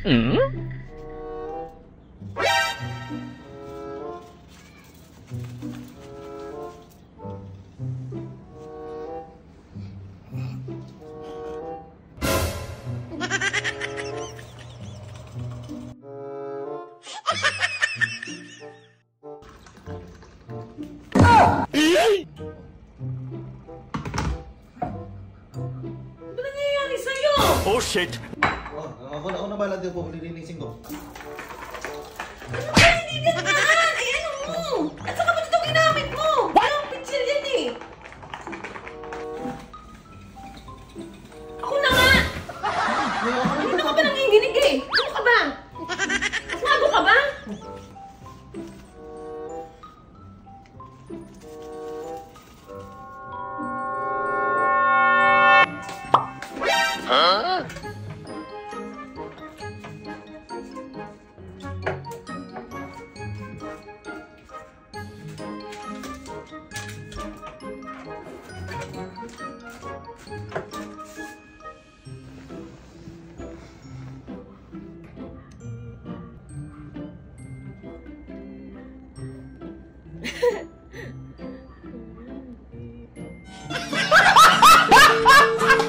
Hmm? Ano nangyayari sa'yo? Oh shit! Oh, ako na bahala din po, lilinisin ko. Ano ba? Hindi ganyan! Ay, ano? At saka ba't ito ginamit mo? Walang pitsil yan eh! Ako na nga! Hindi na ka pa nanginginig eh! Ano ka ba? Asmado ka ba? Huh?